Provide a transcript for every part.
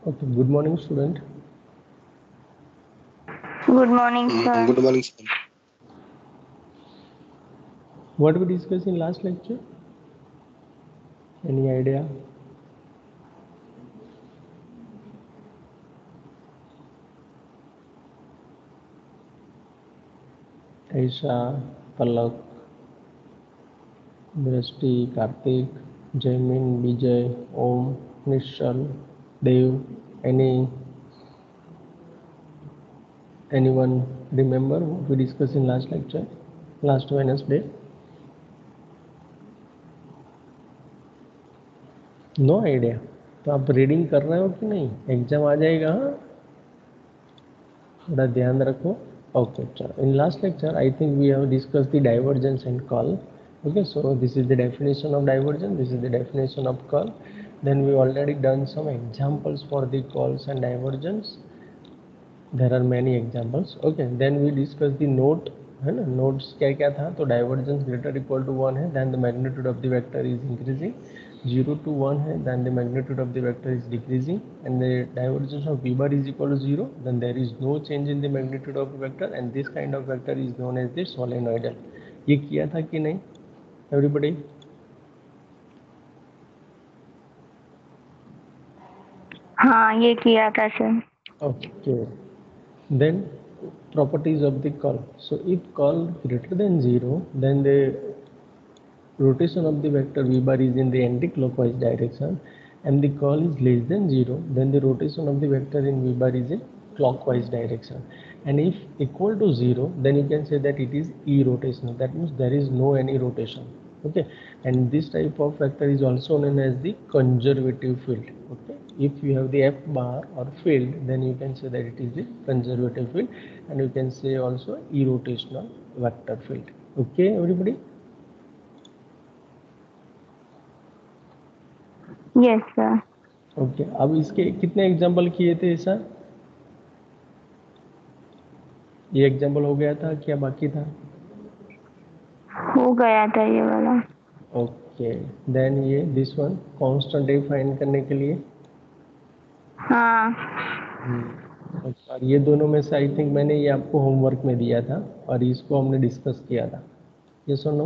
Okay, good morning, student. Good morning, sir. Good morning, sir. What we discussed in last lecture? Any idea? Aisha, Palak, Drishti, Karthik, Jaimin, Vijay, Om, Nishal, Dev. Anyone remember what we discussed in last lecture, last Wednesday? No idea. तो आप reading कर रहे हो कि नहीं? Exam आ जाएगा. हाँ, थोड़ा ध्यान रखो. Okay, चलो. In last lecture, I think we have discussed the divergence and curl. Okay, so this is the definition of divergence. This is the definition of curl. Then we already done some examples for the curls and divergence. There are many examples. Okay, then we discussed the note. है ना, notes क्या क्या था? तो divergence greater equal to 1 है, then the magnitude of the vector is increasing. 0 to 1 है, then the magnitude of the vector is decreasing, and the divergence of v bar is equal to 0, then there is no change in the magnitude of the vector, and this kind of vector is known as the solenoidal. ये किया था कि नहीं everybody? हाँ, ये किया था sir. Okay, then properties of the curl. So if curl greater than 0, then the rotation of the vector v bar is in the anti-clockwise direction, and the curl is less than 0, then the rotation of the vector in v bar is in clockwise direction. And if equal to 0, then you can say that it is irrotational. That means there is no any rotation. Okay, and this type of vector is also known as the conservative field. Okay, if you have the f bar or field, then you can say that it is the conservative field, and you can say also irrotational vector field. Okay, everybody? Yes, sir. Okay, अब इसके कितने example किए थे sir? ये example हो गया था क्या बाकी था? हो गया था ये वाला. ओके, देन ये this one constant A find करने के लिए. हाँ. और ये दोनों में से आई थिंक मैंने ये आपको होमवर्क में दिया था और इसको हमने डिस्कस किया था. ये सुनो.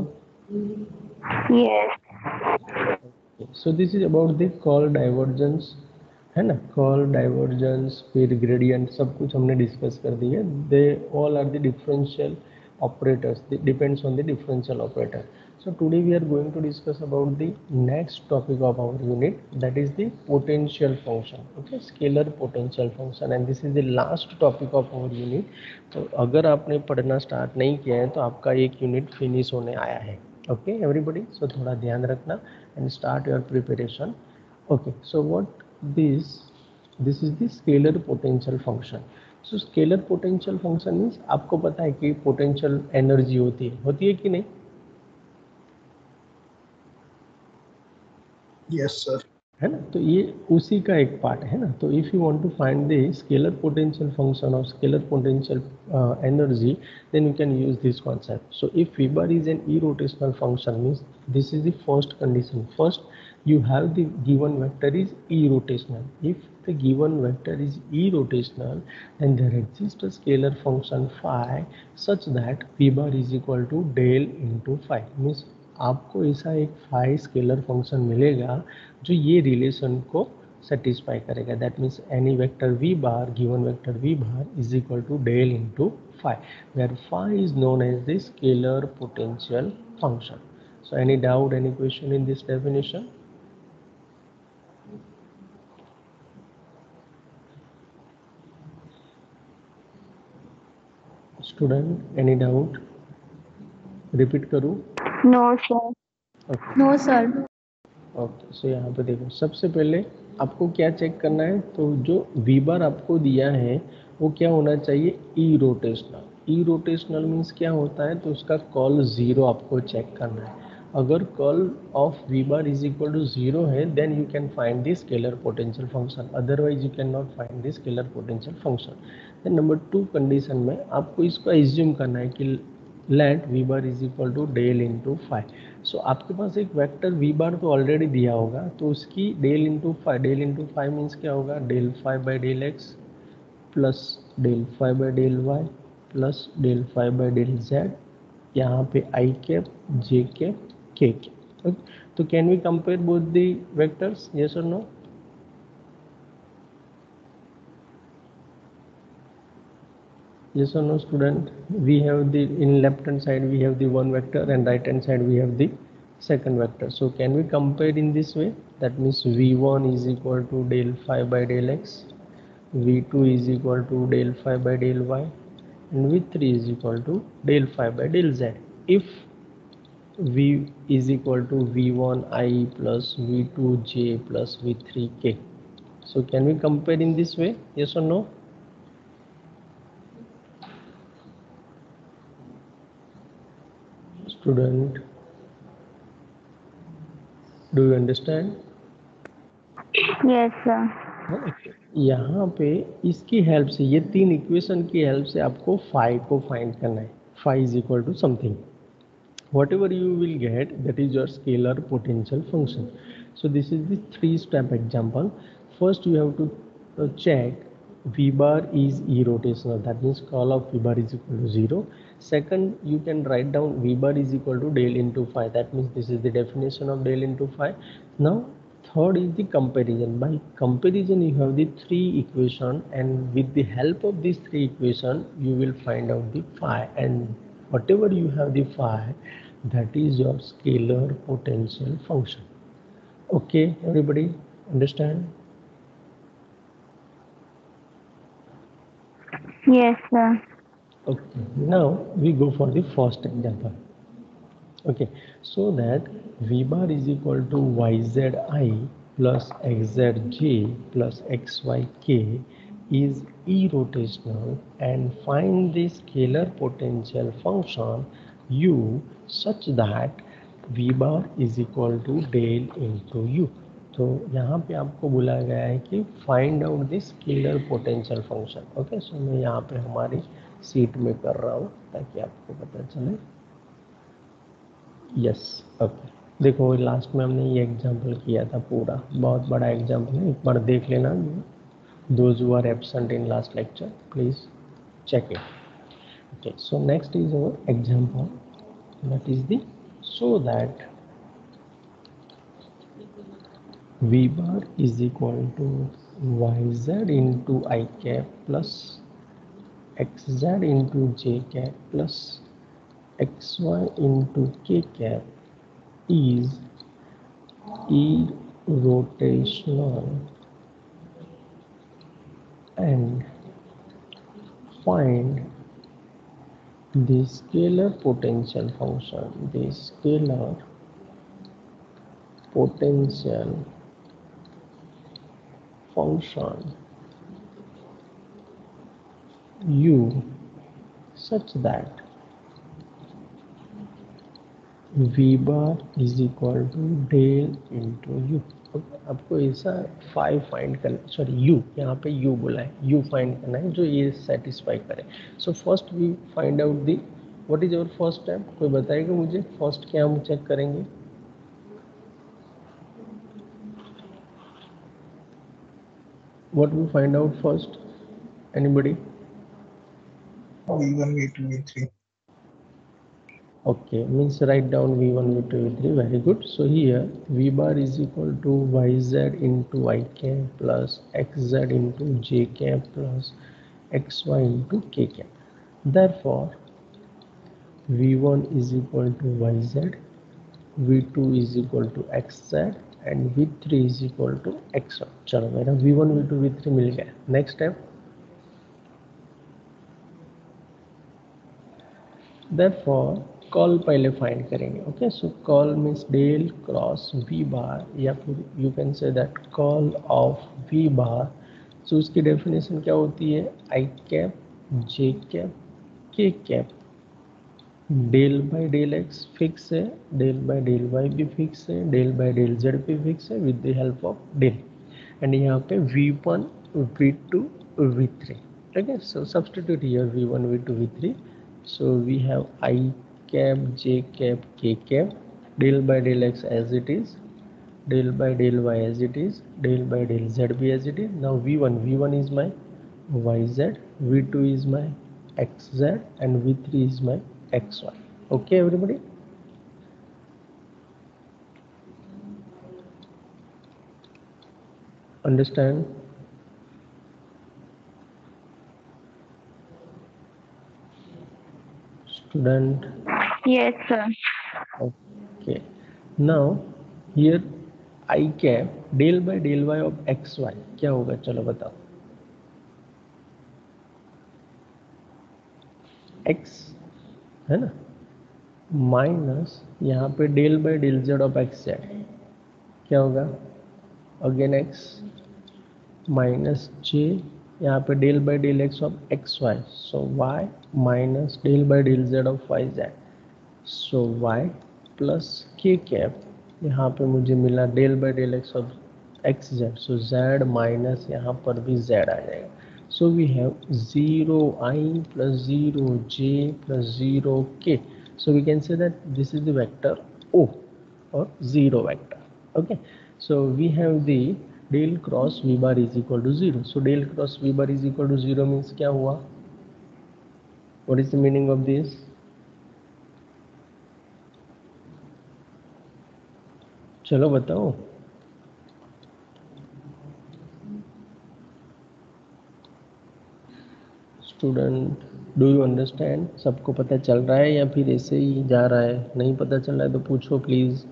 Yes. So this is about the curl divergence, है ना. कर्ल डाइवर्जेंस फिर ग्रेडियंट सब कुछ हमने डिस्कस कर दिया. They all are the differential operators, it depends on the differential operator. So today we are going to discuss about the next topic of our unit, that is the potential function. Okay, scalar potential function, and this is the last topic of our unit. तो अगर आपने पढ़ना start नहीं किया है तो आपका एक यूनिट फिनिश होने आया है. ओके एवरीबॉडी, सो थोड़ा ध्यान रखना and start your preparation. Okay, so what this is the scalar potential function. So scalar potential function means आपको पता है कि पोटेंशियल एनर्जी होती है कि नहीं? Yes, sir. है ना, तो ये उसी का एक पार्ट है ना. तो if you want to find the scalar potential function और scalar potential energy, then you can use this concept. So if v bar is an irrotational function, means this is the first condition. First, you have the given vector is irrotational. If the given vector is irrotational, then there exists a scalar function phi such that v bar is equal to del into phi. Means आपको ऐसा एक phi scalar function मिलेगा जो ये relation को satisfy करेगा. That means any vector V bar given vector V bar is equal to del into phi, where phi is known as the scalar potential function. So any doubt, any question in this definition? Student, any doubt? Repeat करूँ? No, sir. No sir. Okay, so यहाँ पे देखो, सबसे पहले आपको क्या check करना है? तो जो वी बार आपको दिया है वो क्या होना चाहिए? ई रोटेशनल. ई रोटेशनल मीन्स क्या होता है? तो उसका कर्ल 0 आपको चेक करना है. अगर curl of we bar is equal to 0 है, then you can find the scalar potential function, otherwise you can not find the scalar potential function. Then number 2 condition में आपको इसको एज्यूम करना है कि let v bar is equal to del into phi. So आपके पास एक vector V बार तो ऑलरेडी दिया होगा, तो उसकी डेल इंटू फाइव मीन्स क्या होगा, del five by del x plus del five by del y plus del five by del z, यहाँ पे आई कैप जे कैप के कैप। ओके, तो can we compare both the vectors, yes और no? Yes or no, student? We have the, in left hand side we have the one vector and right hand side we have the second vector. So can we compare in this way? That means v1 is equal to del phi by del x, v2 is equal to del phi by del y, and v3 is equal to del phi by del z. If v is equal to v1 I plus v2 j plus v3 k. So can we compare in this way? Yes or no? Student, do you understand? Yes, sir. यहाँ पे इसकी help से, ये तीन equation की help से आपको phi को फाइंड करना है. Phi is equal to something, whatever you will get, that is your scalar potential function. So this is the 3-step example. First you have to check v bar is irrotational, that means curl of v bar is equal to 0. Second, you can write down v bar is equal to del into phi, that means this is the definition of del into phi. Now third is the comparison. By comparison you have the three equation, and with the help of these three equation you will find out the phi, and whatever you have the phi, that is your scalar potential function. Okay, everybody understand? Yes, sir. Okay, now we go for the first example. Okay, so that v bar is equal to yzi plus xzj plus xyk is irrotational, and find the scalar potential function u such that v bar is equal to del into u. तो यहाँ पे आपको बुलाया गया है कि find out this scalar potential function. Okay, so मैं यहाँ पे हमारी सीट में कर रहा हूँ ताकि आपको पता चले. Yes, okay. देखो लास्ट में हमने ये एग्जांपल किया था, पूरा बहुत बड़ा एग्जांपल है, एक बार देख लेना. Those who are absent in last lecture please check it. Okay, so next is our example, that is the, so that v bar is equal to yz into I cap plus xz into j cap plus xy into k cap is irrotational, and find the scalar potential function, the scalar potential function u such that v bar is equal to del into u. आपको ऐसा five find करना, sorry you, यहाँ पे you बोला है, you find करना है जो ये सेटिस्फाई करे. So first we find out the, what is our first step, कोई बताएगा मुझे फर्स्ट क्या हम चेक करेंगे? What we find out first? Anybody? v1 v2 v3. Okay, means write down v1 v2 v3. Very good. So here v bar is equal to yz into I cap plus xz into j cap plus xy into k cap. Therefore v1 is equal to yz, v2 is equal to xz and v3 is equal to xy. चलो मेरा v1 v2 v3 मिल गया. Next step, therefore curl पहले find करेंगे. Okay, so curl means del cross V bar, या फिर you can say that curl of we bar. So उसकी definition क्या होती है? आई कैप जे कैप के cap, del by del X fix है, डेल बाय डेल वाई भी fix है, डेल बाय डेल जेड भी फिक्स है with the help of del. And यहाँ पे v1 v2 v3. okay, so substitute here v1 v2 v3. So we have I cap j cap k cap del by del x as it is, del by del y as it is, del by del z be as it is. Now v1 is my yz, v2 is my xz, and v3 is my xy. Okay, everybody? Understand? Student? Yes, sir. Okay. Now here I cap del by del y of xy क्या होगा, चलो बताओ. x है ना, minus यहाँ पे del by del Z of x z क्या होगा, अगेन x माइनस जे यहाँ पे del by del x of x y, so y minus del by del Z of Y z, so y plus k cap, यहाँ पे मुझे मिला del by del x of x z, so z minus यहाँ पर भी z आ जाएगा. So we have 0i plus 0j plus 0k. So we can say that this is the vector O or 0 vector. Okay, so we have the del cross v bar is equal to 0. So del cross v bar is equal to 0 means क्या हुआ? What is the meaning of this? चलो बताओ. Student, do you understand? सबको पता चल रहा है या फिर ऐसे ही जा रहा है? नहीं पता चल रहा है तो पूछो please.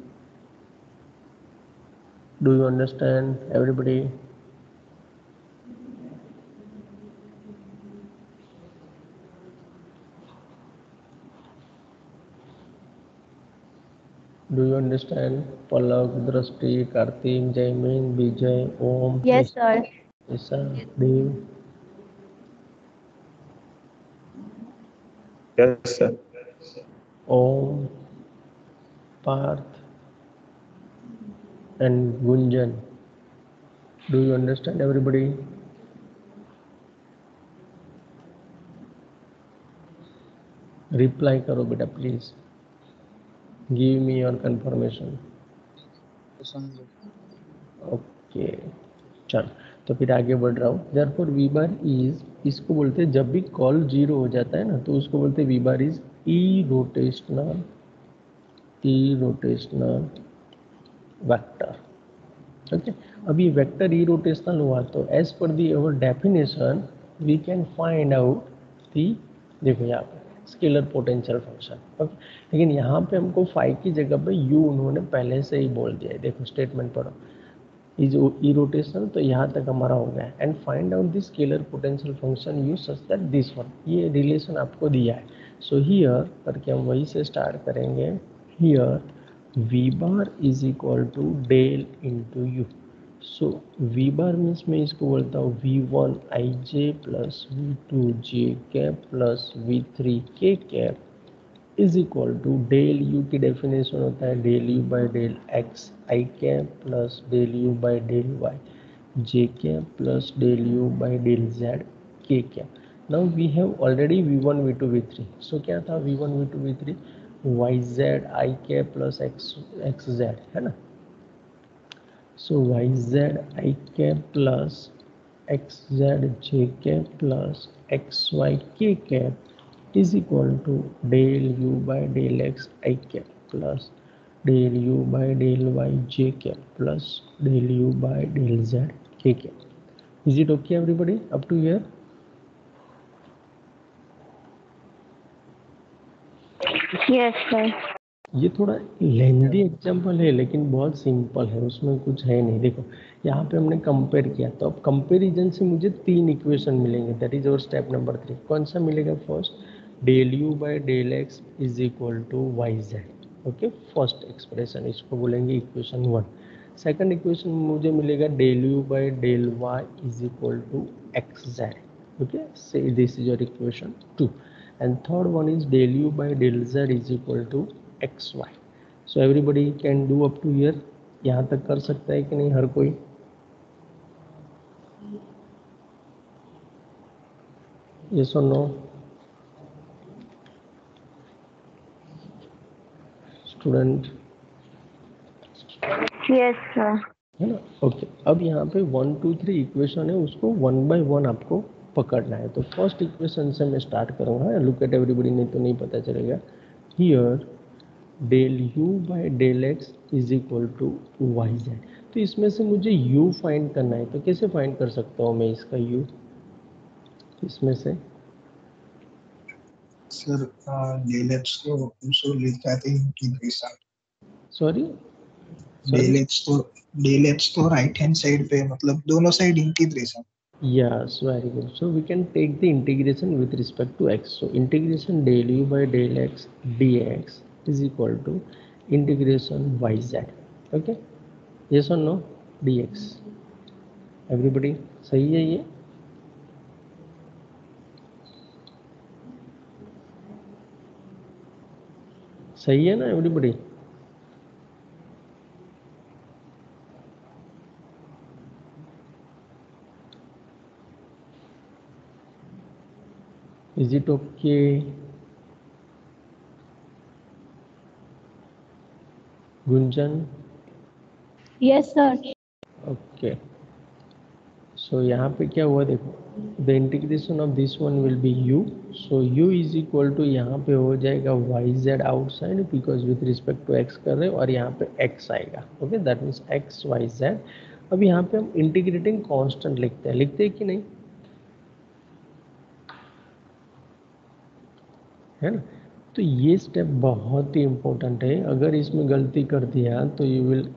Do you understand everybody? Do you understand? Palak, Drishti, Kartik, Jaymin, Vijay, Om, Yes, sir. Isha, Dev. Yes, sir. Om, Partha and Gunjan. Do you understand everybody? Reply करो बेटा please. Give me your confirmation. Okay, चल तो फिर आगे बढ़ रहा हूँ. देयरफॉर वी बार इज, इसको बोलते हैं जब भी कॉल जीरो हो जाता है ना तो उसको बोलते हैं v bar is irrotational vector. Okay, अब ये वेक्टर ई रोटेशनल हुआ तो as per the our definition we can find out the, देखो यहाँ पे स्केलर पोटेंशियल फंक्शन. ओके, लेकिन यहाँ पे हमको फाई की जगह पे यू उन्होंने पहले से ही बोल दिया है. देखो स्टेटमेंट पढ़ो, इज ई रोटेशनल, तो यहाँ तक हमारा हो गया. And find out the scalar potential function you such that this one, ये रिलेशन आपको दिया है. सो हियर करके हम वही से स्टार्ट करेंगे. Here we bar is equal to del into U. So we bar means मैं इसको बोलता हूँ v1 ij plus v2 j cap plus v3 k cap is equal to del U की डेफिनेशन होता है del you by del x I cap plus del you by del Y J cap plus del you by del Z K cap. Now we have already v1 v2 v3. सो क्या था v1 v2 v3, Y Z I cap plus x Z है ना. So Y Z I cap plus x Z J cap plus x Y के cap is equal to del you by del x I cap plus del you by del Y J cap plus del you by del Z K cap. Is it okay everybody up to here? Yes, sir. ये थोड़ा लेंदी example है लेकिन बहुत simple है, उसमें कुछ है नहीं. देखो यहाँ पे हमने कंपेयर किया तो अब कंपेरिजन से मुझे 3 इक्वेशन मिलेंगे. दैट इज और स्टेप नंबर 3. कौन सा मिलेगा? First, del you by del x is equal to Y Z. Okay, first expression, इसको बोलेंगे इक्वेशन 1. सेकंड इक्वेशन मुझे मिलेगा del you by del Y is equal to x Z. Okay, say this is your equation 2. and third one is del u by del z is equal to xy. so everybody can do up to here. यहाँ तक कर सकता है कि नहीं हर कोई? yes or no student? Yes sir. है ना। ओके, अब यहाँ पे 1 2 3 इक्वेशन है, उसको 1 बाय 1 आपको पकड़ना है। तो फर्स्ट इक्वेशन से मैं स्टार्ट करूँगा, लुक एट एवरीबडी, नहीं तो नहीं पता चलेगा। Here del u by del x is equal to Y z. तो इसमें से मुझे u फाइंड करना है, तो कैसे फाइंड कर सकता हूँ मैं इसका u इसमें से? सर डेल एक्स को उसको लिखा थे इंटीग्रेशन। सॉरी डेल एक्स तो राइट हैंड साइड पे, मतलब दोनों side integration. yes, very good. So we can take the integration with respect to x. So integration del u by del x dx is equal to integration yz. Okay, yes or no? dx, everybody सही है ये? सही है ना everybody? Is it okay? Gunjan? Yes sir. Okay, so यहाँ पे क्या हुआ देखो, the integration of this one will be u, so u is equal to यहाँ पे हो जाएगा Y Z outside, because with respect to x कर रहे हो, और यहाँ पे x आएगा। Okay, that means x Y Z. अब यहाँ पे हम इंटीग्रेटिंग कांस्टेंट लिखते हैं कि नहीं, है ना। तो ये स्टेप बहुत ही इंपॉर्टेंट है, अगर इसमें गलती कर दिया तो you will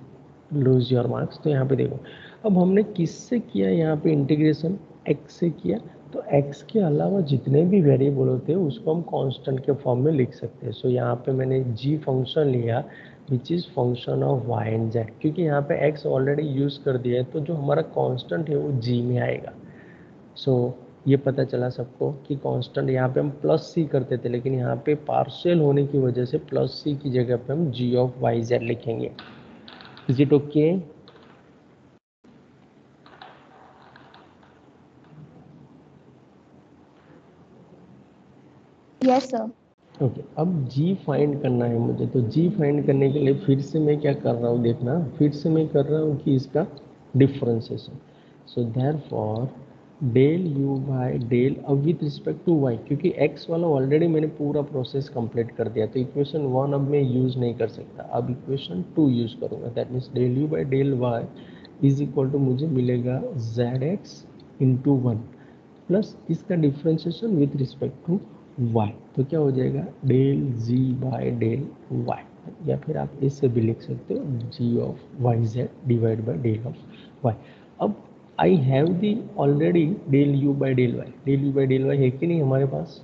lose your marks. तो यहाँ पे देखो, अब हमने किससे किया यहाँ पे इंटीग्रेशन, x से किया। तो x के अलावा जितने भी वेरिएबल होते हैं उसको हम कांस्टेंट के फॉर्म में लिख सकते हैं। सो यहाँ पे मैंने g फंक्शन लिया which is function of y and z, क्योंकि यहाँ पे x ऑलरेडी यूज़ कर दिया है, तो जो हमारा कांस्टेंट है वो g में आएगा। सो ये पता चला सबको कि कांस्टेंट यहाँ पे हम प्लस सी करते थे, लेकिन यहाँ पे पार्शियल होने की वजह से प्लस सी की जगह पे हम g ऑफ वाई जेड लिखेंगे। Is it okay? Yes sir. Okay, अब g फाइंड करना है मुझे। तो g फाइंड करने के लिए फिर से मैं क्या कर रहा हूँ देखना, फिर से मैं कर रहा हूँ कि इसका differentiation. So therefore del u by del, अब विथ रिस्पेक्ट टू y, क्योंकि x वाला ऑलरेडी मैंने पूरा प्रोसेस कंप्लीट कर दिया, तो इक्वेशन 1 अब मैं यूज़ नहीं कर सकता, अब इक्वेशन 2 यूज़ करूँगा। That means del u by del y is equal to मुझे मिलेगा zx इंटू 1 प्लस इसका differentiation with respect to y, तो क्या हो जाएगा del g by del y, या फिर आप इससे भी लिख सकते हो g of Y Z divide by del of y। अब I have the already del u by del y है कि नहीं हमारे पास,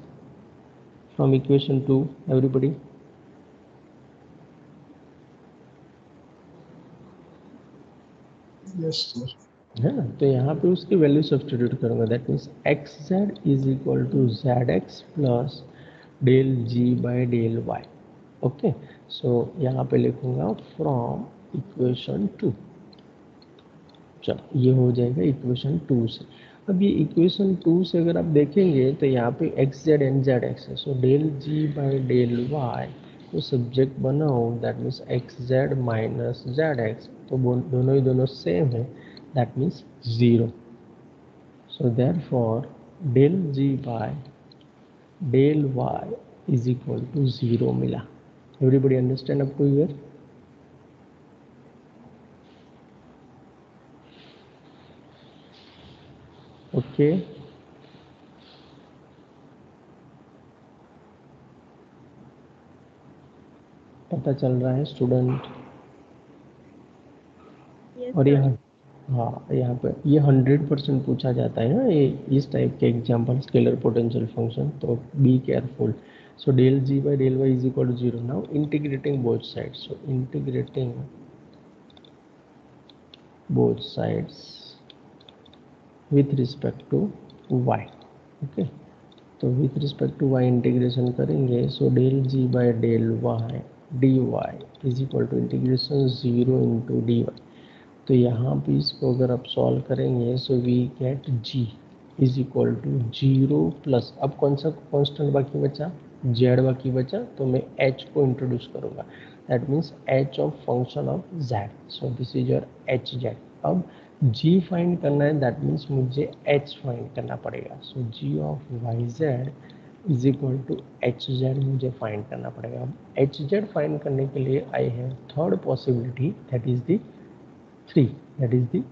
from equation 2 everybody? Yes sir. है ना। तो यहाँ पे उसकी वैल्यू सब्सटीट्यूट करूँगा, that means X Z is equal to Z x plus del ji by del Y. Okay, so यहाँ पे लिखूँगा फ्रॉम इक्वेशन 2। चलो ये हो जाएगा इक्वेशन 2 से। अब ये इक्वेशन 2 से अगर आप देखेंगे तो यहाँ पे X Z and Z X है, so del ji by del Y को सब्जेक्ट बनाओ, that means X Z minus Z X, तो दोनों सेम है, that means 0। So therefore del ji by del Y is equal to 0 मिला। Everybody understand up to here? Okay, पता चल रहा है स्टूडेंट? और यहाँ, हाँ यहाँ पे ये 100% पूछा जाता है ना ये इस टाइप के एग्जाम्पल, स्केलर पोटेंशियल फंक्शन, तो be careful. So del ji by del Y is equal to 0। Now integrating both sides, so integrating both sides with respect to y। Okay, तो with respect to y integration करेंगे, so del ji by del Y D Y is equal to integration 0 into D Y. तो यहाँ पे इसको अगर आप solve करेंगे, so we get g is equal to 0 plus, अब कौन सा कॉन्स्टेंट बाकी बचा, z बाकी बचा, तो मैं h को इंट्रोड्यूस करूँगा। that means h of function of z. So this is your hz. अब g फाइंड करना है, that means मुझे h फाइंड करना पड़ेगा. So g of yz is equal to hz मुझे फाइंड करना पड़ेगा. अब hz फाइंड करने के लिए I have third possibility, that is the 3, that is the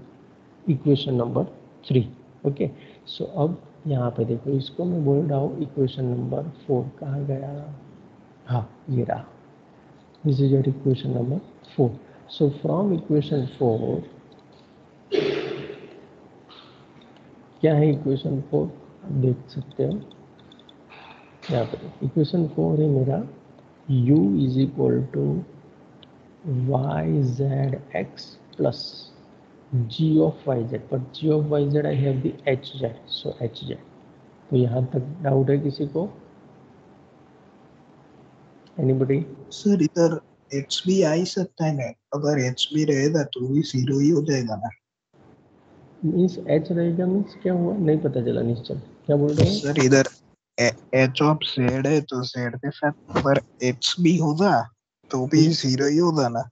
equation number 3. Okay, so अब यहाँ पे देखो, इसको मैं बोल रहा हूँ इक्वेशन नंबर 4. कहाँ गया? हाँ, ये रहा. This is your equation number 4. So from equation 4, क्या है इक्वेशन 4? आप देख सकते हो यहाँ पे. इक्वेशन 4 है मेरा u is equal to Y z x plus g of yz, but g of yz I have the hz, so hz. तो यहाँ तक डाउट है किसी को? एनीबडी? सर इधर एक्स भी आ ही सकता है ना, अगर एक्स भी रहेगा तो भी 0 ही हो जाएगा ना. मीन्स h रहेगा, मीन्स क्या हुआ नहीं पता चला. निश्चल क्या बोल रहे हैं? सर इधर एच ऑफ जेड है तो जेड के साथ अगर एक्स भी होगा तो भी 0 ही होगा ना.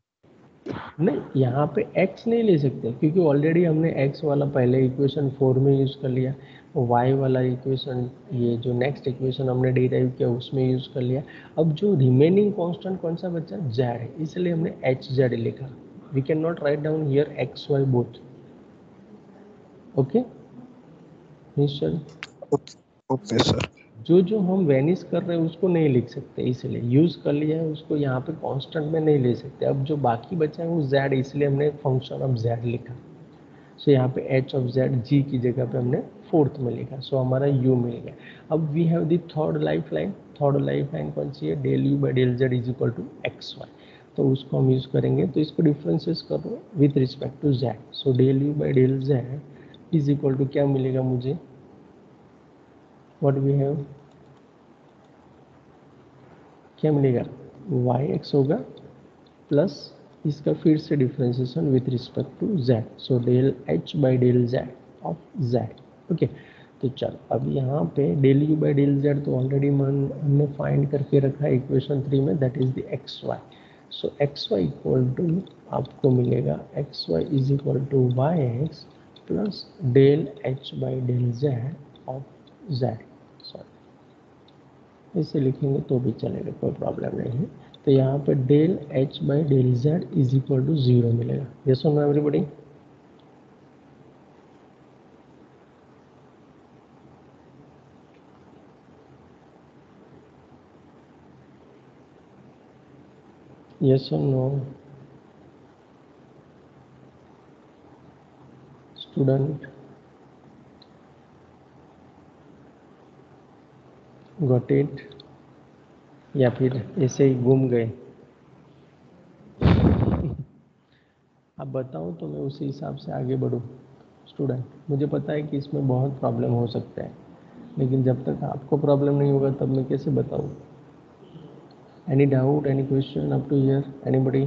नहीं, यहाँ पे x नहीं ले सकते क्योंकि ऑलरेडी हमने x वाला पहले इक्वेशन 4 में यूज़ कर लिया, y वाला इक्वेशन, ये जो नेक्स्ट इक्वेशन हमने डिराइव किया उसमें यूज़ कर लिया. अब जो रिमेनिंग कांस्टेंट कौन सा बचा? z है, इसलिए हमने hz लिखा. We can not write down here x y both. Okay Nishchal, okay sir. जो हम वेनिश कर रहे हैं उसको नहीं लिख सकते, इसलिए यूज़ कर लिया है उसको, यहाँ पे कांस्टेंट में नहीं ले सकते. अब जो बाकी बचा है वो z, इसलिए हमने फंक्शन ऑफ z लिखा. सो यहाँ पे h ऑफ z g की जगह पे हमने फोर्थ में लिखा. सो हमारा u मिल गया. अब we have the third life line. Third life line कौन सी है? Del u by del z is equal to x y. तो उसको हम यूज़ करेंगे. तो इसको डिफरेंशिएट करो with respect to z. So del u by del z is equal to क्या मिलेगा मुझे? व्हाट वी हैव, क्या मिलेगा? वाई एक्स होगा प्लस इसका फिर से differentiation with respect to z. So del h by del z of z. Okay, तो चलो अब यहाँ पे del u by del z तो ऑलरेडी हमने फाइंड करके रखा है इक्वेशन 3 में, that is the x y. So x y equal to आपको मिलेगा x Y is equal to Y x plus del h by del z of z. Sorry, इसे लिखेंगे तो भी चलेगा, कोई प्रॉब्लम नहीं है. तो यहाँ पे del h by del z is equal to 0 मिलेगा. यस और नो एवरीबॉडी? यस और नो स्टूडेंट? Got it? या फिर ऐसे ही गुम गए? अब बताओ तो मैं उसी हिसाब से आगे बढ़ूँ. स्टूडेंट, मुझे पता है कि इसमें बहुत प्रॉब्लम हो सकता है, लेकिन जब तक आपको प्रॉब्लम नहीं होगा तब मैं कैसे बताऊँ? Any doubt, any question up to here? Anybody?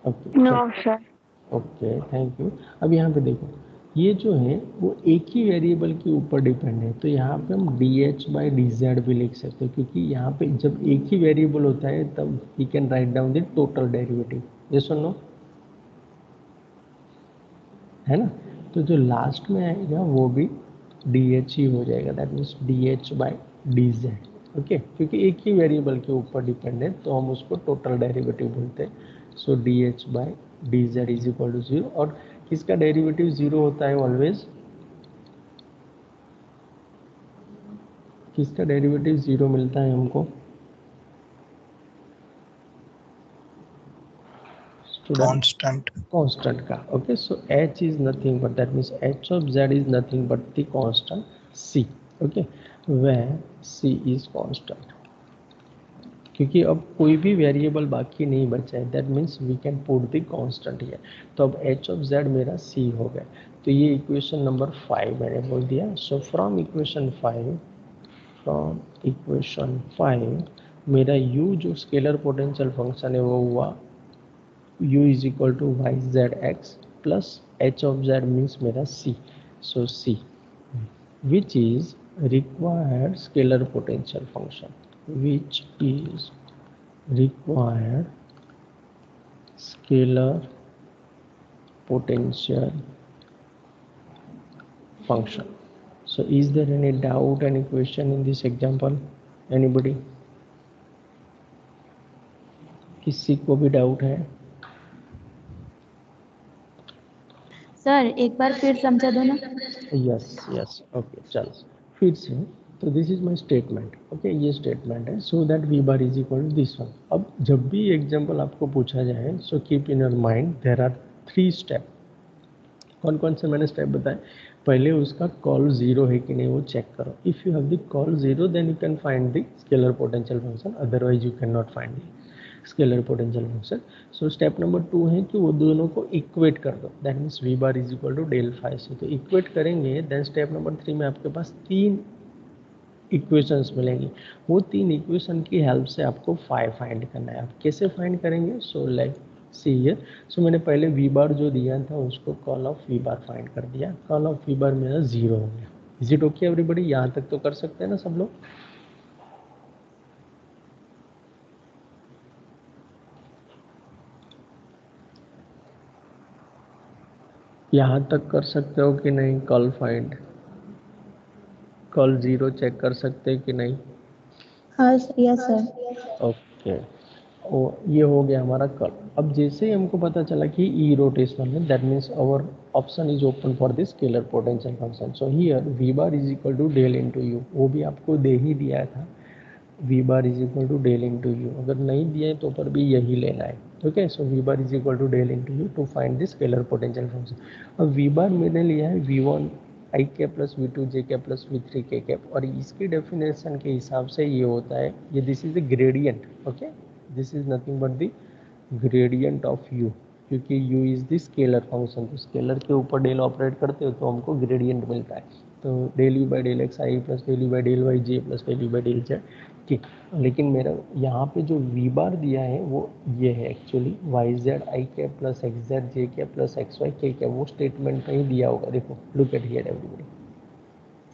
Okay, no sir. Okay, thank you. अब यहाँ पे देखो, ये जो है वो एक ही वेरिएबल के ऊपर डिपेंड है. तो यहाँ पे हम D H by D Z भी लिख सकते हैं, क्योंकि यहाँ पे जब एक ही वेरिएबल होता है तब we can write down the total derivative. Yes और नो? है ना? तो जो लास्ट में आएगा वो भी डी एच ही हो जाएगा, that means D H by D Z. Okay, क्योंकि एक ही वेरिएबल के ऊपर डिपेंड है तो हम उसको टोटल डेरिवेटिव बोलते हैं. So D H by D Z is equal to 0. और किसका डेरिवेटिव 0 होता है ऑलवेज? किसका डेरिवेटिव 0 मिलता है हमको? कांस्टेंट. कांस्टेंट का. Okay, so h is nothing but, that means h of z is nothing but the constant c. Okay, where c is constant. क्योंकि अब कोई भी वेरिएबल बाकी नहीं बचा है, that means we can put the constant here. तो अब h ऑफ z मेरा c हो गया. तो ये इक्वेशन नंबर 5 मैंने बोल दिया. सो फ्रॉम इक्वेशन 5 मेरा u जो स्केलर पोटेंशियल फंक्शन है वो हुआ u is equal to Y z x plus h of z means मेरा c. So c which is required scalar potential function, which is required scalar potential function. So is there any doubt, any question in this example? Anybody? किसी को भी doubt है? Sir एक बार फिर समझा दो ना। यस ओके चल फिर से। तो this is my statement, okay ये स्टेटमेंट है, so that v bar is equal to this one. अब जब भी एग्जांपल आपको पूछा जाए, so keep in your mind there are 3 step. कौन कौन से मैंने स्टेप बताए? पहले उसका कॉल जीरो है कि नहीं वो चेक करो। If you have the curl zero then you can find the scalar potential function, otherwise you can not find the scalar potential function. So step number 2 है कि वो दोनों को इक्वेट कर दो, that means v bar is equal to del phi से। तो equate करेंगे देन स्टेप नंबर 3 में आपके पास 3 इक्वेशंस मिलेंगी। वो 3 इक्वेशन की हेल्प से आपको फाई फाइंड करना है। आप कैसे फाइंड करेंगे? So like see here. सो मैंने पहले वी बार जो दिया था उसको curl of we bar find कर दिया। कॉल ऑफ वी बार मेरा 0 हो गया। Is it okay everybody? यहाँ तक तो कर सकते हैं ना सब लोग? यहाँ तक कर सकते हो कि नहीं? कॉल फाइंड, कॉल 0 चेक कर सकते हैं कि नहीं? हाँ यस सर। ओके ओ ये हो गया हमारा कल। अब जैसे ही हमको पता चला कि ई रोटेशनल है, that means our option is open for this scalar potential function. So here we bar is equal to del into u, वो भी आपको दे ही दिया था, v bar is equal to del into u. अगर नहीं दिए तो पर भी यही लेना है, okay. So we bar is equal to del into u to find this scalar potential function. अब वी बार मैंने लिया है V1 आई कैप प्लस V2 जे कैप प्लस V3 के कैप, और इसकी डेफिनेशन के हिसाब से ये होता है, ये this is the gradient, okay. This is nothing but the gradient of u, क्योंकि u is the scalar function. तो स्केलर के ऊपर डेल ऑपरेट करते हो तो हमको ग्रेडियंट मिलता है। तो del you by del x i plus del you by del Y j plus del you by del z, ठीक। लेकिन मेरा यहाँ पे जो वी बार दिया है वो ये है actually y Z I cap plus x Z J cap plus x Y के कैप, वो स्टेटमेंट कहीं दिया होगा, देखो look at here everybody,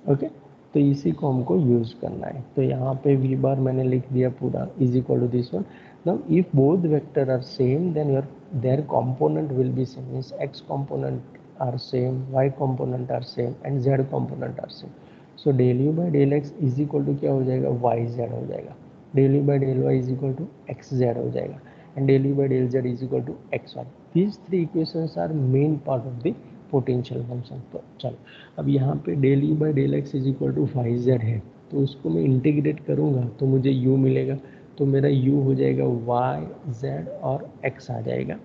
okay. तो इसी को हमको यूज़ करना है। तो यहाँ पे वी बार मैंने लिख दिया पूरा is equal to this one. Now if both vector are same then your their component will be same, means x component are same, y component are same and z component are same. So del you by del x is equal to क्या हो जाएगा? Y z हो जाएगा। Del you by del Y is equal to x z हो जाएगा and del you by del z is equal to x y. These 3 equations are main part of the potential function. तो चलो अब यहाँ पे del you by del x is equal to Y z है, तो उसको मैं इंटीग्रेट करूँगा तो मुझे u मिलेगा। तो मेरा u हो जाएगा वाई जेड और x आ जाएगा,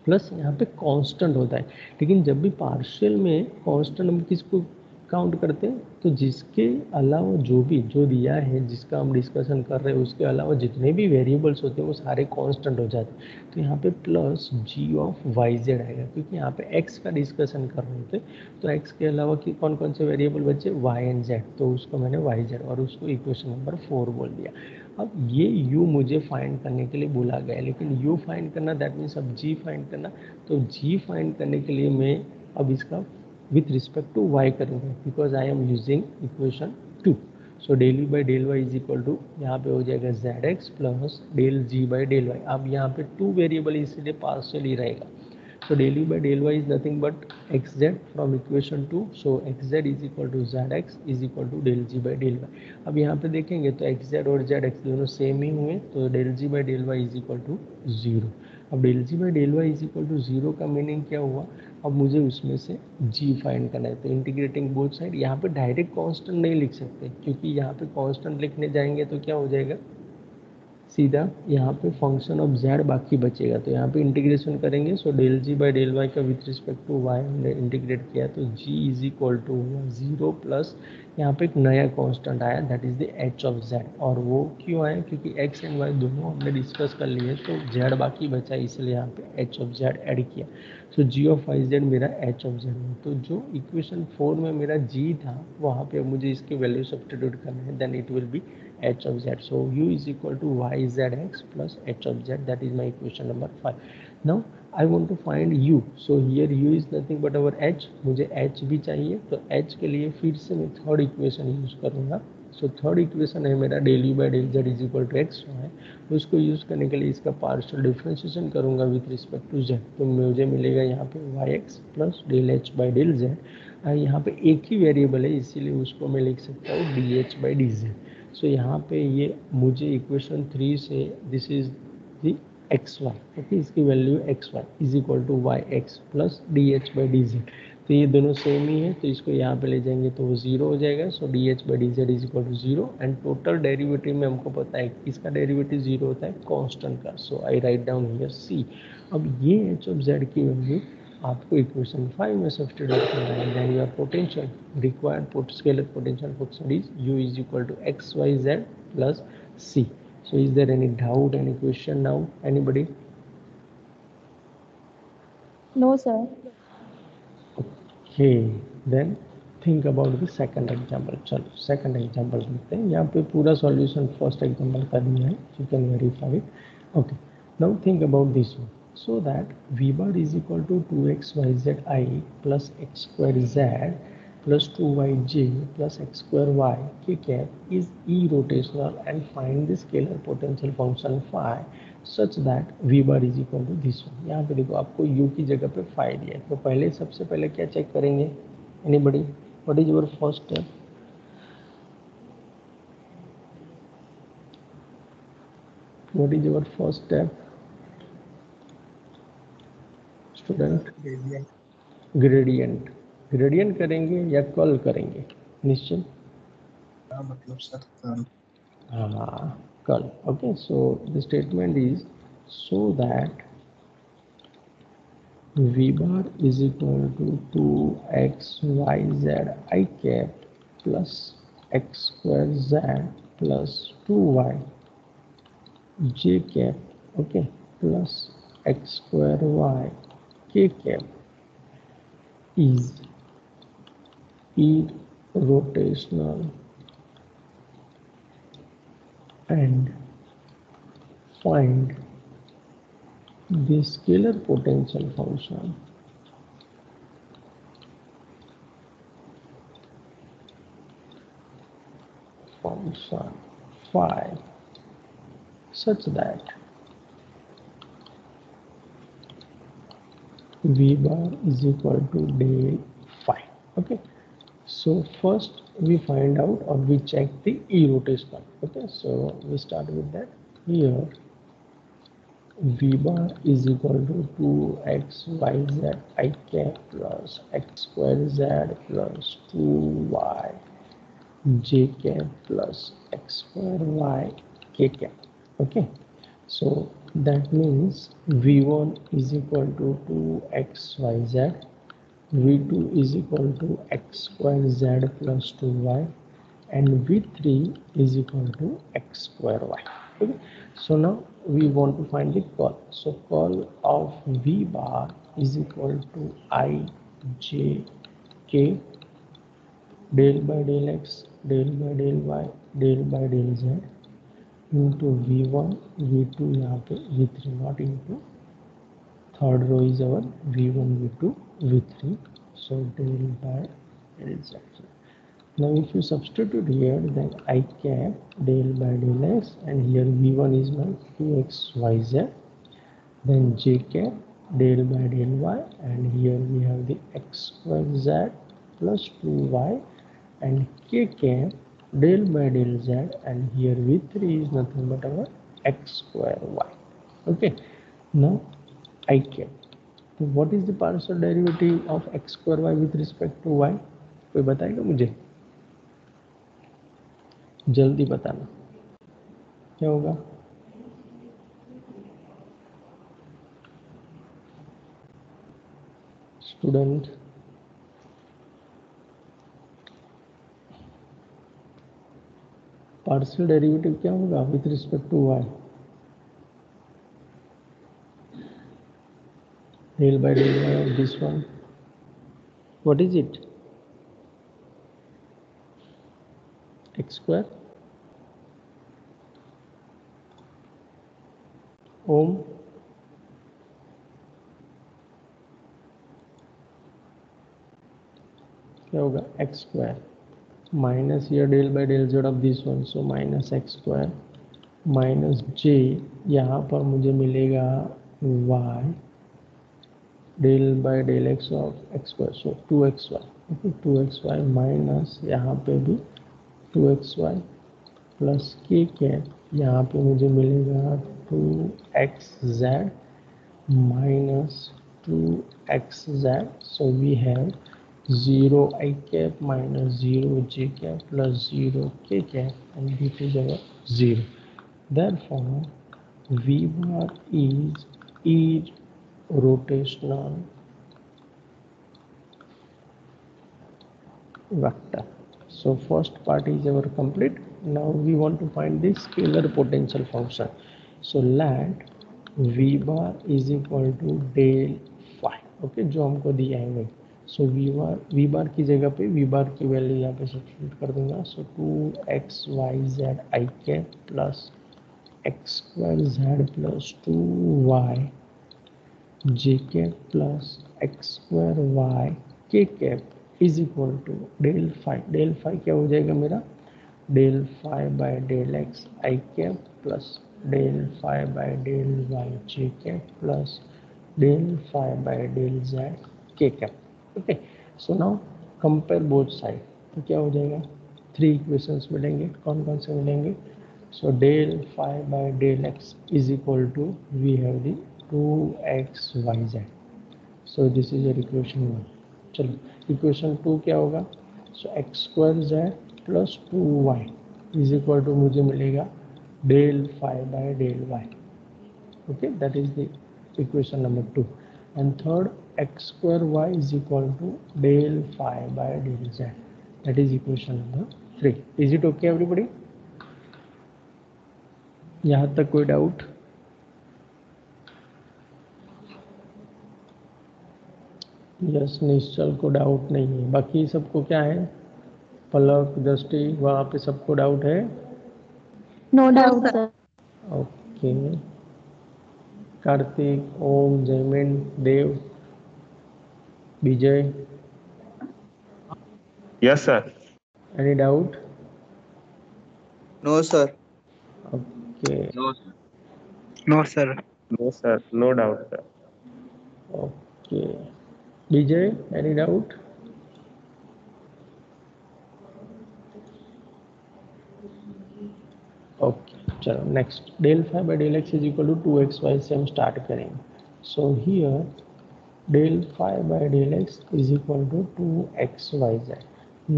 प्लस यहाँ पे कांस्टेंट होता है। लेकिन जब भी पार्शियल में कांस्टेंट हम किसको काउंट करते हैं? तो जिसके अलावा जो दिया है, जिसका हम डिस्कशन कर रहे हैं, उसके अलावा जितने भी वेरिएबल्स होते हैं वो सारे कांस्टेंट हो जाते हैं। तो यहाँ पे plus g of Y z आएगा, क्योंकि यहाँ पे एक्स का डिस्कशन कर रहे थे। तो एक्स के अलावा कि कौन कौन से वेरिएबल बचे? वाई एंड जेड, तो उसको मैंने वाई जेड और उसको इक्वेशन नंबर 4 बोल दिया। अब ये u मुझे फाइंड करने के लिए बोला गया है, लेकिन u फाइंड करना दैट मीन्स अब g फाइंड करना। तो g फाइंड करने के लिए मैं अब इसका विथ रिस्पेक्ट टू y करूँगा, because I am using equation 2। So del you by del Y is equal to यहाँ पे हो जाएगा z x plus del g by del y. अब यहाँ पे 2 वेरिएबल इसलिए पार्शियल ही रहेगा। So del u by del y is nothing but xz from equation 2. So xz is equal to zx is equal to del g by del y. अब यहाँ पे देखेंगे तो xz और zx दोनों सेम ही हुए, तो del g by del y is equal to 0. अब del g by del y is equal to 0 का मीनिंग क्या हुआ? अब मुझे उसमें से g फाइंड करना है। तो इंटीग्रेटिंग बोथ साइड, यहाँ पे डायरेक्ट कांस्टेंट नहीं लिख सकते, क्योंकि यहाँ पे कांस्टेंट लिखने जाएंगे तो क्या हो जाएगा? सीधा यहाँ पे फंक्शन ऑफ जेड बाकी बचेगा। तो यहाँ पे इंटीग्रेशन करेंगे, so del g by del y का विथ रिस्पेक्ट टू वाई हमने इंटीग्रेट किया, तो g is equal to 0 plus यहाँ पे एक नया कांस्टेंट आया that is the h of z. और वो क्यों आया? क्योंकि एक्स एंड वाई दोनों हमने डिस्कस कर लिए, तो जेड बाकी बचा, इसलिए यहाँ पे एच ऑफ जेड ऐड किया। सो जी ऑफ वाई जेड मेरा एच ऑफ जेड है। तो जो इक्वेशन 4 में मेरा जी था वहाँ पे मुझे इसकी वैल्यू सब्स्टिट्यूट करना है, then it will be h of z. So u is equal to Y z x plus h of z, that is my equation number 5। Now I want to find u, so here u is nothing but our h, मुझे h भी चाहिए। तो H के लिए फिर से मैं third equation use करूँगा। सो थर्ड इक्वेशन है मेरा del you by del z is equal to x y. उसको यूज़ करने के लिए इसका पार्शियल डिफ्रेंशिएशन करूँगा विथ रिस्पेक्ट टू जेड, तो मुझे मिलेगा यहाँ पे y x plus del h by del z. यहाँ पे एक ही वेरिएबल है इसीलिए उसको मैं लिख सकता हूँ D H by D Z. So यहाँ पे ये मुझे इक्वेशन 3 से this is the X Y, okay, इसकी value X Y is equal to Y x plus D H by D Z. तो ये दोनों सेम ही है, तो इसको यहाँ पे ले जाएंगे तो वो जीरो हो जाएगा। So D H by D Z is equal to zero, and total derivative में हमको पता है इसका डेरिवेटिव जीरो होता है कांस्टेंट का। So I write down here c. अब ये एच ऑफ जेड की वैल्यू आपको इक्वेशन 5 में सब्स्टिट्यूट करना है, then your potential required scalar potential function is u is equal to x y z plus c. So is there any doubt, any question now, anybody? No, sir. Okay, then think about the second example. चलो second example देखते हैं। यहाँ पे पूरा solution first example का दिया है, you can verify it. Okay, now think about this one. So that v bar is equal to 2xyzi plus x square z plus 2yj plus x square y k cap is e-rotational, and find the scalar potential function phi such that v bar is equal to this one. यहाँ पे देखो आपको u की जगह पे phi दिया है, तो पहले सबसे पहले क्या चेक करेंगे? Anybody? What is your first step? What is your first step, student? Gradient. Gradient करेंगे या कल करेंगे? निश्चय। मतलब सर कर्ल। हाँ, कल। Okay, so the statement is so that v bar is equal to 2xyz I cap plus x square z plus 2y j cap, okay, plus x square y k cap is irrotational, and find the scalar potential function phi such that v bar is equal to del phi. Okay, so first we find out or we check the e-rotational. Okay, so we start with that. Here v bar is equal to 2xyz I cap plus x square z plus 2y j cap plus x square y k cap. Okay, so that means v1 is equal to 2xyz, v2 is equal to x square z plus 2y, and v3 is equal to x square y. Okay, so now we want to find the curl. So curl of v bar is equal to I j k del by del x del by del y del by del z into v1 v2 यहाँ पे v3, not into third row is our v1 v2 v3, so del by del z. Now if you substitute here, then I cap del by del x, and here v1 is my 2xyz, then j cap del by del y, and here we have the x square z plus 2y, and k cap del by del z, and here v3 is nothing but our x square y. Okay, now I cap. So what is the partial derivative of x square y with respect to y? कोई बताएगा मुझे? जल्दी बताना क्या होगा? Student, partial derivative क्या होगा with respect to y? Del by del y of this one. What is it? X square ohm क्या होगा x square माइनस ये del by del Z of this one, so minus X square minus जे, यहाँ पर मुझे मिलेगा y del by del x of X square, so 2xy, okay 2xy minus यहाँ पे भी 2xy प्लस के कैप, यहाँ पे मुझे मिलेगा 2xz minus 2xz, so we have 0 I cap minus 0 j cap plus 0 k cap, and this is our 0. Therefore v bar is irrotational vector. So first part is our complete. Now we want to find the scalar potential function. So let v bar is equal to del phi, okay जो हमको दिया है वही. So we बार की जगह पे we बार की value यहाँ पे सब्स्टिट्यूट कर दूंगा. So 2xyz I cap plus X square Z plus 2y J cap plus X square Y के cap is equal to del phi. Del phi क्या हो जाएगा मेरा? Del phi by del x I cap plus del phi by del Y J cap plus del phi by del Z K cap. Okay, so now compare both side. तो क्या हो जाएगा? 3 equations मिलेंगे. कौन कौन से मिलेंगे? So del phi by del x is equal to we have the 2xyz. So this is your equation 1. चलो इक्वेशन 2 क्या होगा? So X square Z plus 2y is equal to मुझे मिलेगा del phi by del Y. Okay, that is the equation number 2. And third X square Y is equal to del phi by del Z, that is equation number 3. Is it okay everybody? यहाँ तक कोई doubt? Yes, निश्चल को doubt नहीं है. बाकी सबको क्या है? पलक, दृष्टि, वहाँ पे सबको डाउट है? No doubt sir. Okay. Karthik, Om, Jaymin, Dev, Vijay, Yes, sir. Any doubt? No, sir. Okay no sir. No, sir. No doubt, sir. Okay. Vijay, any doubt? Okay, चलो next. Del phi by del x is equal to 2xy से हम start करेंगे. So here del phi by del x is equal to 2xyz.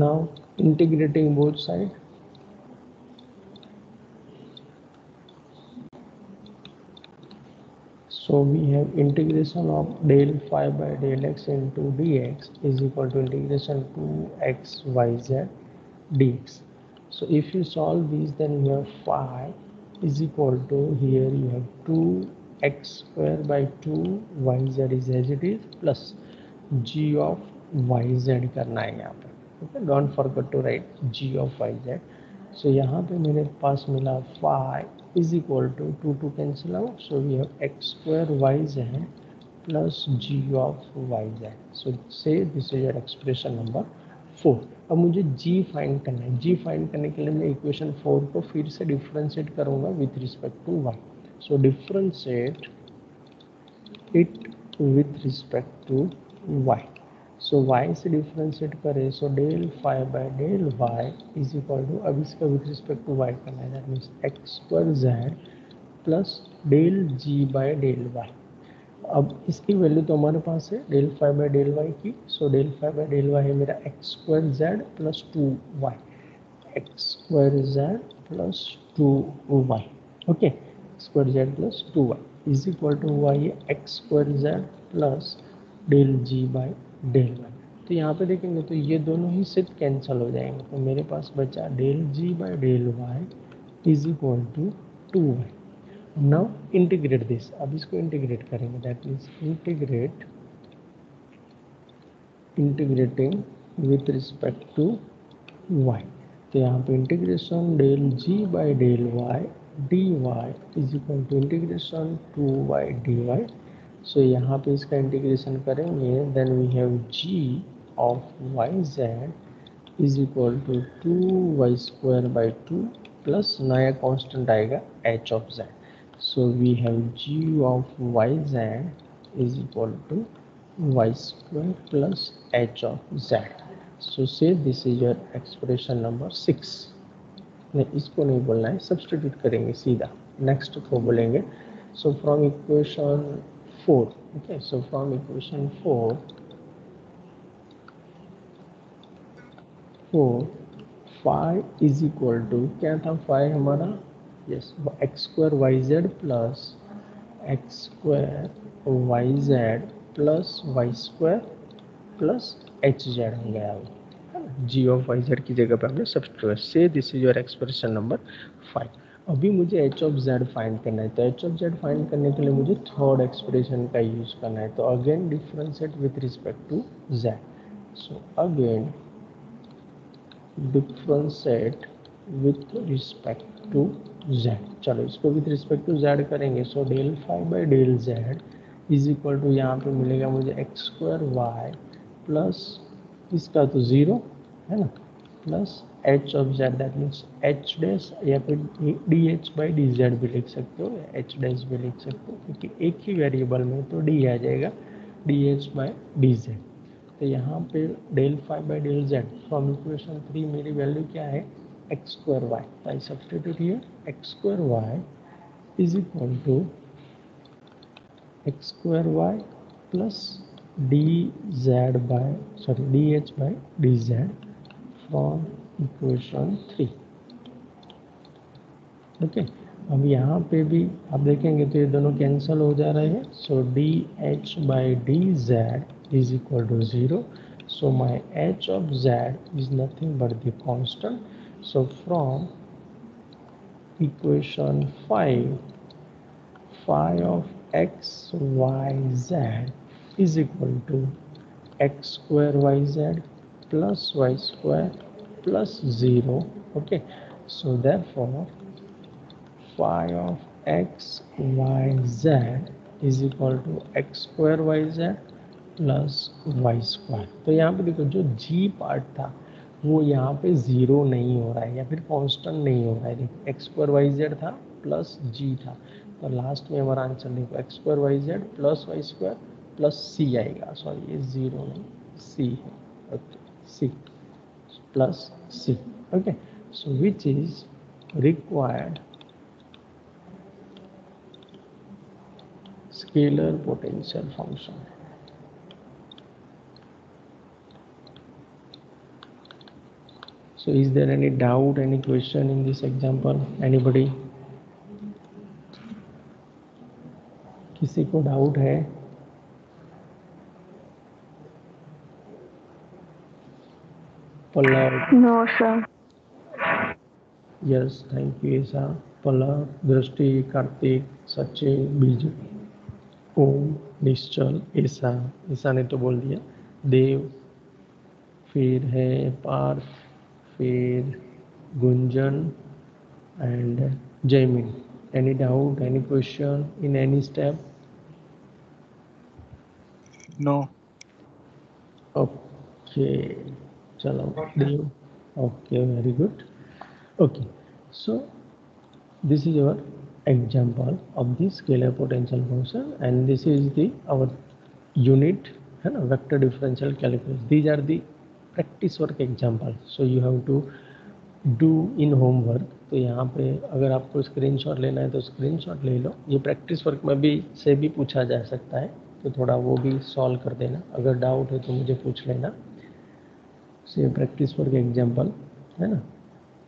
Now integrating both sides. So we have integration of del phi by del x into dx is equal to integration 2xyz dx. So if you solve these, then you have phi is equal to, here you have 2x square by 2 yz is as it is plus g of yz करना है यहाँ पे. Okay, don't forget to write g of yz. So यहाँ पे मेरे पास मिला phi is equal to 2 cancel out, so we have x square yz plus g of yz. So say this is your expression number 4. अब मुझे g find करना है. g find करने के लिए मैं इक्वेशन 4 को फिर से डिफरेंशिएट करूंगा with respect to y. So differentiate it with respect to y. So y से डिफरेंशिएट करें, so del phi by del y is equal to, अब इसका विथ रिस्पेक्ट टू y करना है, that means X square Z plus del ji by del y. अब इसकी value तो हमारे पास है del phi by del Y की. So del phi by del Y है मेरा x square Z plus 2y, X square Z plus 2y. Okay, square Z plus 2y is equal to Y है X square Z plus del ji by del Y. तो यहाँ पे देखेंगे तो ये दोनों ही सिर्फ कैंसिल हो जाएंगे. तो मेरे पास बचा del ji by del Y is equal to 2y. Now integrate this. अब इसको इंटीग्रेट करेंगे, that means integrate integrating with respect to y। तो यहाँ पे integration del g by del y dy is equal to integration 2y dy। सो यहाँ पे इसका इंटीग्रेशन करेंगे, then we have g of yz is equal to 2y² by 2 plus नया constant आएगा h of z। So we have g of yz is equal to y² plus h of z। So say this is your expression number 6। नहीं, इसको नहीं बोलना है, substitute करेंगे सीधा, next को बोलेंगे। So from equation 4, okay, so from equation 4 phi is equal to, क्या था फाई हमारा, yes, x² yz plus x² yz plus y² plus hz हो गया, है ना। g ऑफ yz की जगह पे हमने सब्सटीट्यूट से this is your expression number 5। अभी मुझे h ऑफ z फाइंड करना है, तो h ऑफ z फाइंड करने के लिए मुझे थर्ड एक्सप्रेशन का यूज करना है। तो again differentiate with respect to z। So again differentiate with respect to z। चलो इसको विथ रिस्पेक्ट टू z करेंगे। So del phi by del z is equal to, यहाँ पे मिलेगा मुझे x² y प्लस इसका तो 0 है ना, plus h of z, that means h dash, या फिर dh बाई dz भी लिख सकते हो, या h डैश भी लिख सकते हो, क्योंकि एक ही वेरिएबल में तो d आ जाएगा, dh बाई dz। तो यहाँ पे del phi by del z from equation 3 मेरी वैल्यू क्या है, x² y। तो I substitute here x² y is equal to x² y प्लस dh by dz from equation 3। Okay, अब यहाँ पे भी आप देखेंगे तो ये दोनों कैंसिल हो जा रहे हैं। So dh by dz is equal to 0। So my h of z is nothing but the constant. So from equation 5 phi of x y z is equal to x² yz plus y² plus 0. Okay, so therefore phi of x y z is equal to x² yz plus y²। तो यहाँ पे देखो जो g part था वो यहाँ पे 0 नहीं हो रहा है, या फिर कांस्टेंट नहीं हो रहा है। देखो x² yz था प्लस g था, तो लास्ट में हमारा आंसर देखो x² yz plus y² plus c आएगा। सॉरी, ये 0 नहीं, c है, okay, c plus c। Okay, so which is required scalar potential function. So is there any doubt, any question in this example? Anybody? किसी को doubt है? Pallav? No, sir. Yes, thank you ईसा। पल्लव, दृष्टि, कार्तिक, सचिन, बीजू, ओम, निश्चल, ईसा ने तो बोल दिया, देव, फिर है पार्थ, फिर Gunjan and Jaymin. Any doubt, any question in any step? No. Okay, चलो Dev, okay, very good. Okay, so this is our example of the scalar potential function, and this is the our unit, है ना, vector differential calculus. These are the practice work example, so you have to do in homework. तो यहाँ पे अगर आपको screenshot लेना है तो स्क्रीनशॉट ले लो। ये प्रैक्टिस वर्क में भी से भी पूछा जा सकता है, तो थोड़ा वो भी सॉल्व कर देना। अगर डाउट है तो मुझे पूछ लेना। सो ये प्रैक्टिस वर्क एग्जाम्पल है ना।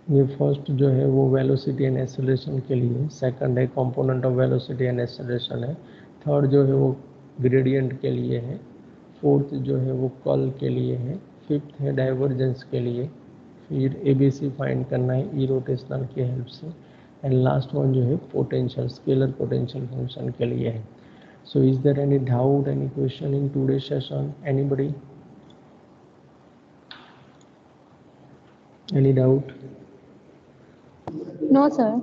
ये फर्स्ट जो है वो वेलोसिटी एंड एक्सेलरेशन के लिए, सेकंड है component of velocity and acceleration है, थर्ड जो है वो ग्रेडियंट के लिए है, फोर्थ जो है वो कर्ल के लिए है, फिफ्थ है डाइवर्जेंस के लिए, फिर ABC फाइंड करना है ई रोटेशनल के हेल्प से, एंड लास्ट वन जो है पोटेंशियल, स्केलर पोटेंशियल फंक्शन के लिए है। So is there any doubt, any question in today session? Anybody? Any doubt? No, sir.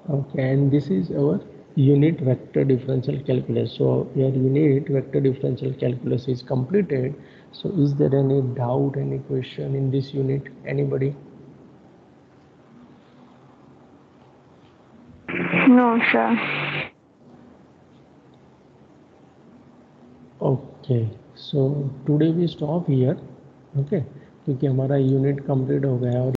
Okay, and this is our unit vector differential calculus. So your unit vector differential calculus is completed. So is there any doubt, any question in this unit? Anybody? No, sir. Okay so today we stop here okay क्योंकि हमारा unit complete हो गया और